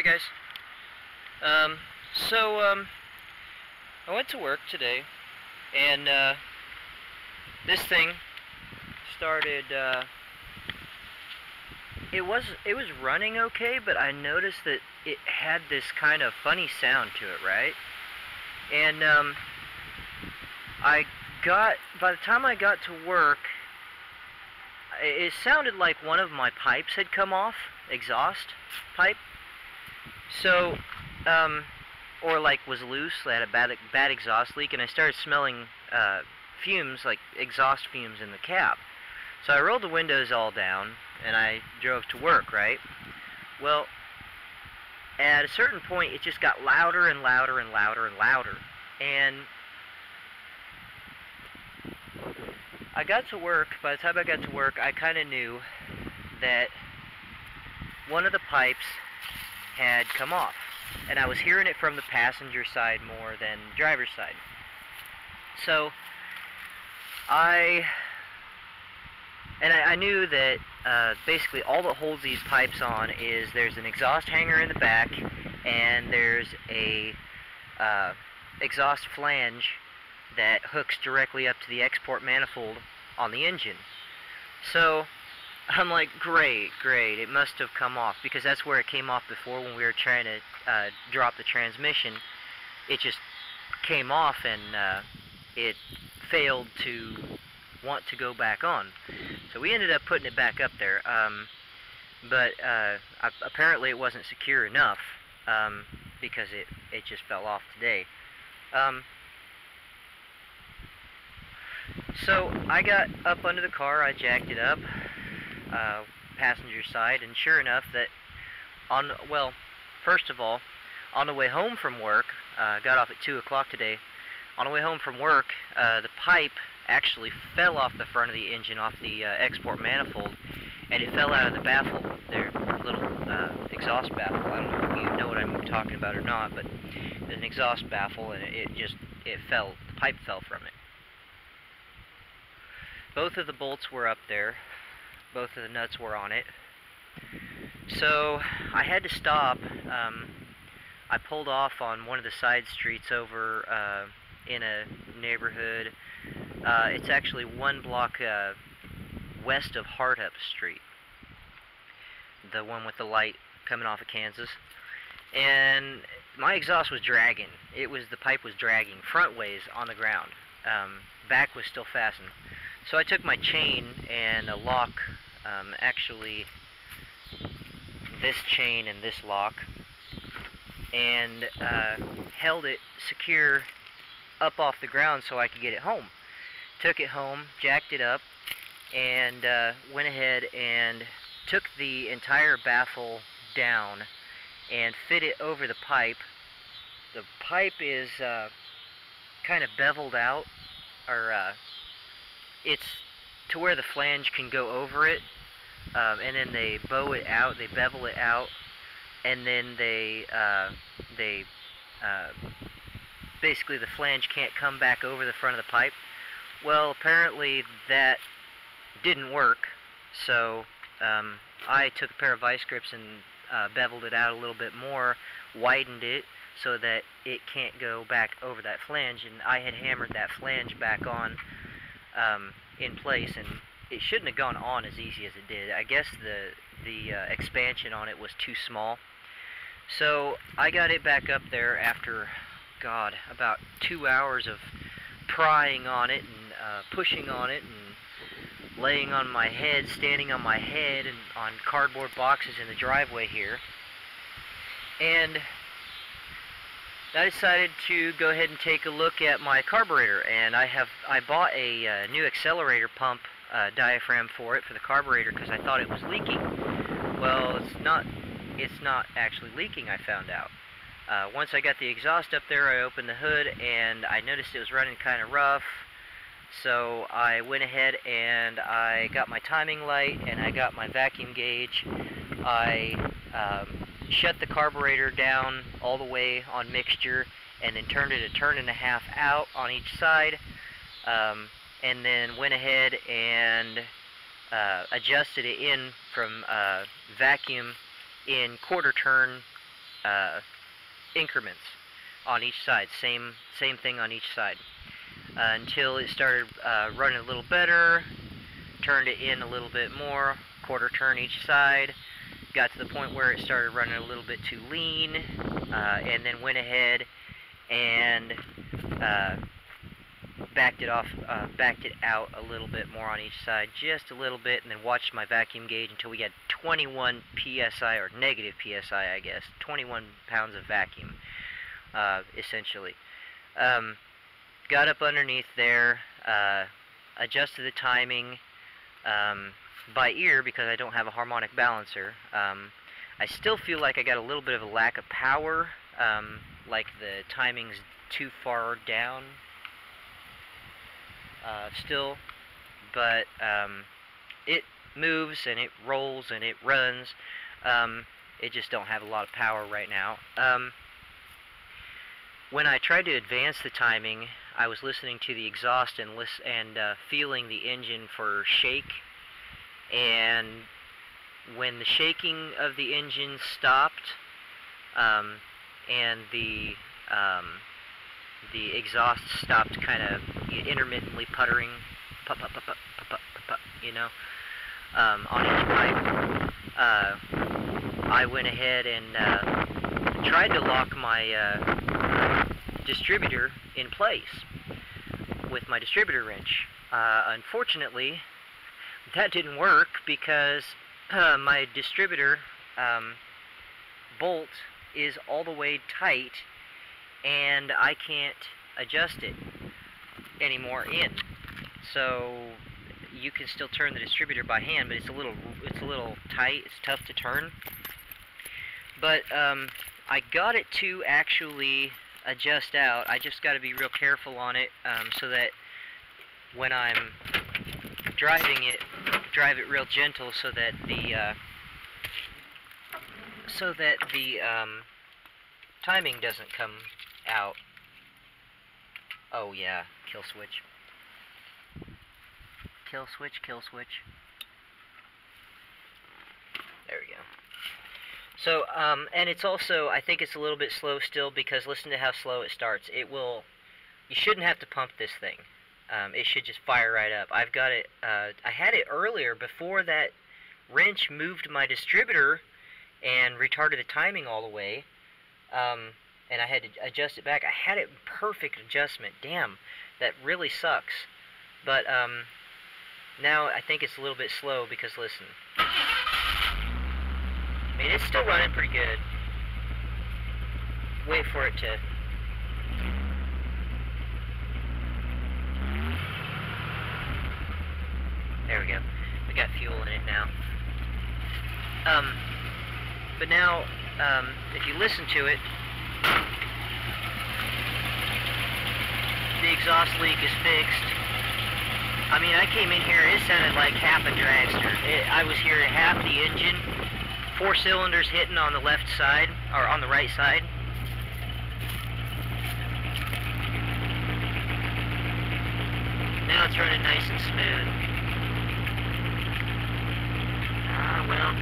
guys. Um, so, I went to work today, and, this thing started, it was running okay, but I noticed that it had this kind of funny sound to it, right? And, by the time I got to work, it sounded like one of my pipes had come off, exhaust pipe. So, or like was loose, I had a bad exhaust leak, and I started smelling fumes, like exhaust fumes in the cab. So I rolled the windows all down, and I drove to work, right? Well, at a certain point, it just got louder and louder and louder and louder. And I got to work, by the time I got to work, I kind of knew that one of the pipes had come off. And I was hearing it from the passenger side more than the driver's side. So, I knew that basically all that holds these pipes on is there's an exhaust hanger in the back, and there's a exhaust flange that hooks directly up to the export manifold on the engine. So I'm like, great, it must have come off, because that's where it came off before when we were trying to drop the transmission. It just came off, and it failed to want to go back on. So we ended up putting it back up there, but apparently it wasn't secure enough, because it just fell off today. So I got up under the car, I jacked it up, passenger side, and sure enough that first of all, on the way home from work, got off at 2 o'clock today, on the way home from work, the pipe actually fell off the front of the engine, off the export manifold, and it fell out of the baffle, their little exhaust baffle. I don't know if you know what I'm talking about or not, but there's an exhaust baffle, and it fell, the pipe fell from it. Both of the bolts were up there, both of the nuts were on it, so I had to stop. I pulled off on one of the side streets over in a neighborhood. It's actually one block west of Hartup Street, the one with the light coming off of Kansas. And my exhaust was dragging. The pipe was dragging front ways on the ground. Back was still fastened. So I took my chain and a lock, actually this chain and this lock, and held it secure up off the ground so I could get it home. Took it home, jacked it up, and went ahead and took the entire baffle down and fit it over the pipe. The pipe is kind of beveled out, or it's to where the flange can go over it, and then they bow it out, they bevel it out, and then they basically the flange can't come back over the front of the pipe. Well, apparently that didn't work, so I took a pair of vice grips and beveled it out a little bit more, widened it so that it can't go back over that flange, and I had hammered that flange back on in place, and it shouldn't have gone on as easy as it did. I guess the expansion on it was too small. So I got it back up there after, God, about 2 hours of prying on it and pushing on it and laying on my head, standing on my head and on cardboard boxes in the driveway here. And I decided to go ahead and take a look at my carburetor, and I bought a new accelerator pump diaphragm for it, for the carburetor, because I thought it was leaking. Well, it's not actually leaking, I found out. Once I got the exhaust up there, I opened the hood, and I noticed it was running kind of rough. So I went ahead and I got my timing light, and I got my vacuum gauge. I shut the carburetor down all the way on mixture, and then turned it a turn and a half out on each side, and then went ahead and adjusted it in from vacuum in quarter turn increments on each side, same thing on each side, until it started running a little better, turned it in a little bit more, quarter turn each side, got to the point where it started running a little bit too lean, and then went ahead and backed it out a little bit more on each side, just a little bit, and then watched my vacuum gauge until we had 21 psi, or negative psi, I guess, 21 pounds of vacuum, essentially. Got up underneath there, adjusted the timing by ear because I don't have a harmonic balancer. I still feel like I got a little bit of a lack of power, like the timing's too far down still, but it moves and it rolls and it runs. It just don't have a lot of power right now. When I tried to advance the timing, I was listening to the exhaust and feeling the engine for shake, and when the shaking of the engine stopped, and the exhaust stopped kind of intermittently puttering, putt, putt, putt, putt, putt, putt, putt, putt, you know, on each pipe, I went ahead and tried to lock my distributor in place with my distributor wrench. Unfortunately, that didn't work because my distributor bolt is all the way tight, and I can't adjust it anymore in. So you can still turn the distributor by hand, but it's a little tight. It's tough to turn. But I got it to actually adjust out. I just got to be real careful on it, so that when I'm driving it, drive it real gentle, so that the timing doesn't come out. Oh yeah, kill switch. Kill switch, kill switch. There we go. So, and it's also, I think it's a little bit slow still, because listen to how slow it starts. You shouldn't have to pump this thing. It should just fire right up. I've got it, I had it earlier before that wrench moved my distributor and retarded the timing all the way, and I had to adjust it back. I had it in perfect adjustment. Damn, that really sucks. But now I think it's a little bit slow because listen. I mean, it's still running pretty good. Wait for it to... There we go. We got fuel in it now. But now, if you listen to it, the exhaust leak is fixed. I mean, I came in here, it sounded like half a dragster. I was hearing half the engine, 4 cylinders hitting on the left side, or on the right side. Now it's running nice and smooth. Well,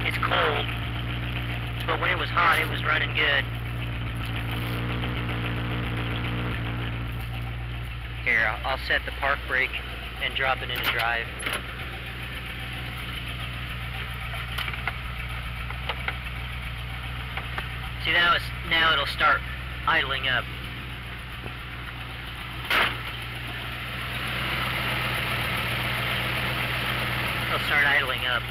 it's cold, but when it was hot, it was running good. Here, I'll set the park brake and drop it into drive. See, now it'll start idling up. It'll start idling up.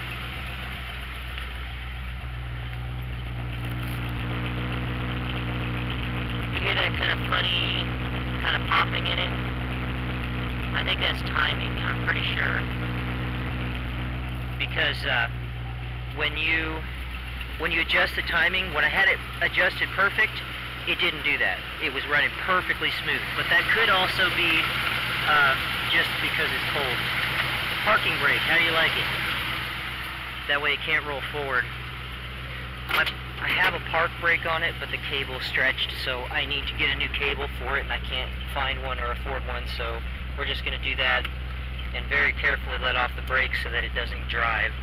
You hear that kind of funny, kind of popping in it? I think that's timing, I'm pretty sure. Because when you adjust the timing, when I had it adjusted perfect, it didn't do that. It was running perfectly smooth. But that could also be just because it's cold. Parking brake, how do you like it? That way it can't roll forward. I have a park brake on it, but the cable's stretched, so I need to get a new cable for it, and I can't find one or afford one, so we're just going to do that and very carefully let off the brake so that it doesn't drive.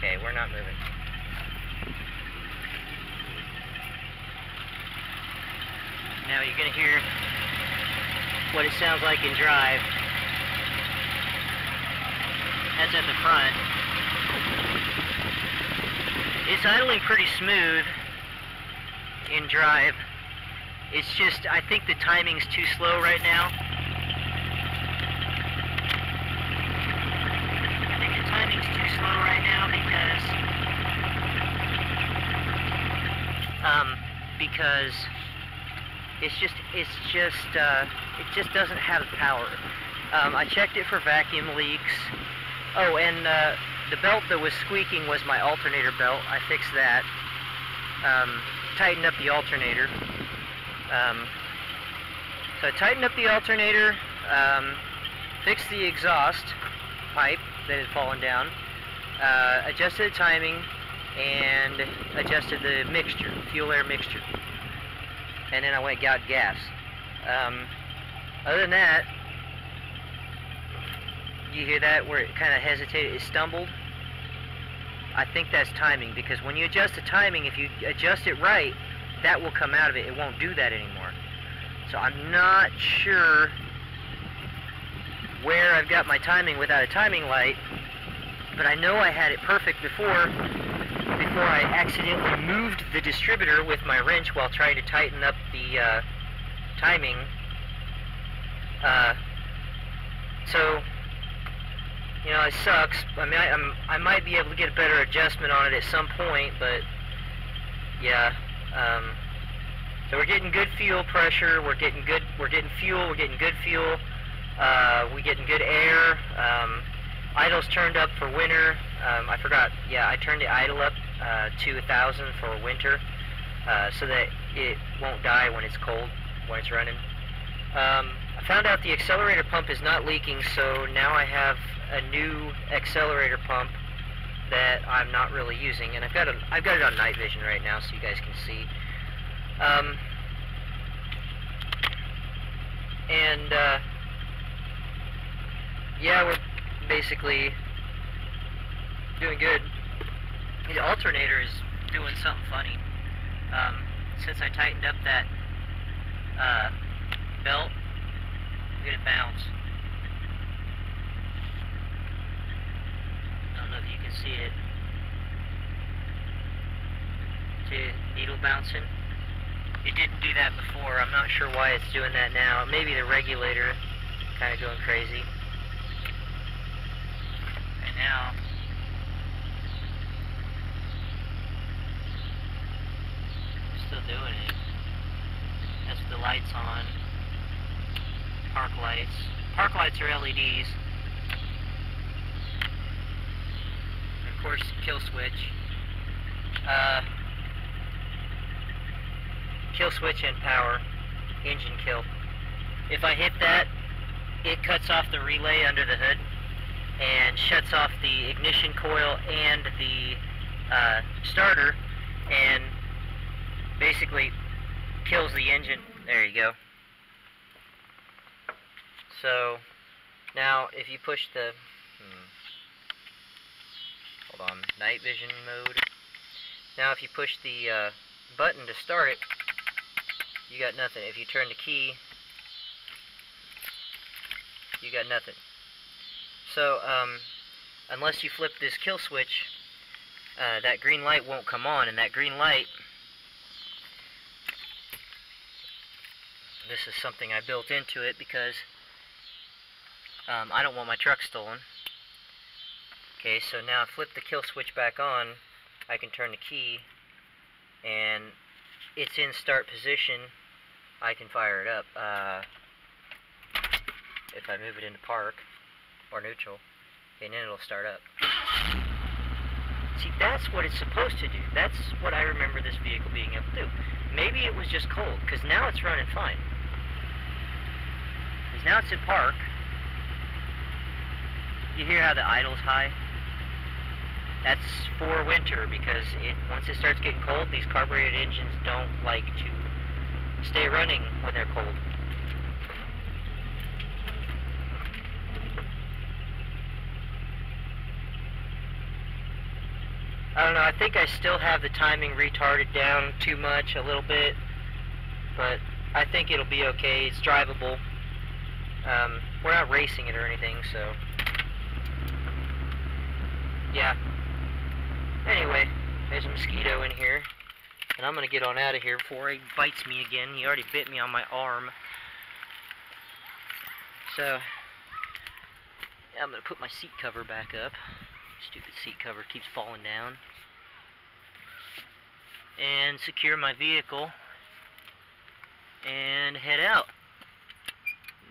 Okay, we're not moving. Now you're going to hear what it sounds like in drive. That's at the front. It's idling pretty smooth in drive. It's just, I think the timing's too slow right now. I think the timing's too slow right now because it just doesn't have the power. I checked it for vacuum leaks. Oh, and the belt that was squeaking was my alternator belt. I fixed that. Tightened up the alternator. So I tightened up the alternator, fixed the exhaust pipe that had fallen down, adjusted the timing, and adjusted the mixture, fuel-air mixture. And then I went and got gas. Other than that, you hear that where it kind of hesitated, it stumbled? I think that's timing, because when you adjust the timing, if you adjust it right, that will come out of it. It won't do that anymore. So I'm not sure where I've got my timing without a timing light, but I know I had it perfect before I accidentally moved the distributor with my wrench while trying to tighten up the timing. So, you know, it sucks. I mean, I might be able to get a better adjustment on it at some point, but yeah. So we're getting good fuel pressure. We're getting fuel. We're getting good fuel. We're getting good air. Idle's turned up for winter. I forgot. Yeah, I turned the idle up to 1,000 for winter, so that it won't die when it's cold, when it's running. I found out the accelerator pump is not leaking, so now I have a new accelerator pump that I'm not really using, and I've got it on night vision right now, so you guys can see. Yeah, we're basically doing good. The alternator is doing something funny. Since I tightened up that belt, look at it bounce. I don't know if you can see it. See, needle bouncing. It didn't do that before. I'm not sure why it's doing that now. Maybe the regulator kind of going crazy. And now, still doing it. That's the lights on. Park lights. Park lights are LEDs. And of course, kill switch. Kill switch and power. Engine kill. If I hit that, it cuts off the relay under the hood and shuts off the ignition coil and the starter, and basically kills the engine. There you go. So now if you push the hold on, night vision mode. Now if you push the button to start it, you got nothing. If you turn the key, you got nothing. So unless you flip this kill switch, that green light won't come on, and that green light, this is something I built into it because I don't want my truck stolen. Okay, so now I flip the kill switch back on, I can turn the key, and it's in start position. I can fire it up if I move it into park or neutral, and then it'll start up. See, that's what it's supposed to do. That's what I remember this vehicle being able to do. Maybe it was just cold, because now it's running fine. Because now it's in park. You hear how the idle's high? That's for winter, because once it starts getting cold, these carbureted engines don't like to stay running when they're cold. I don't know, I think I still have the timing retarded down too much, a little bit, but I think it'll be okay. It's drivable. We're not racing it or anything, so yeah. Anyway, there's a mosquito in here, and I'm gonna get on out of here before he bites me again. He already bit me on my arm. So I'm gonna put my seat cover back up. Stupid seat cover keeps falling down. And secure my vehicle and head out.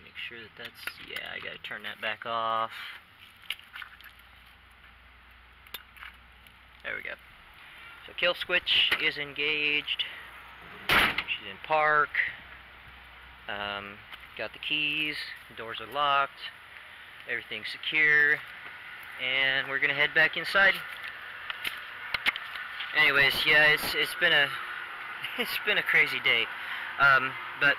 Make sure that that's, yeah, I gotta turn that back off. There we go. So kill switch is engaged. She's in park. Got the keys. The doors are locked. Everything's secure. And we're gonna head back inside. Anyways, yeah, it's been a crazy day. But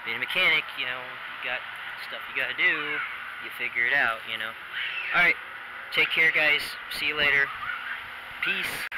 being a mechanic, you know, you got stuff you gotta do. You figure it out, you know. All right, take care, guys. See you later. Peace.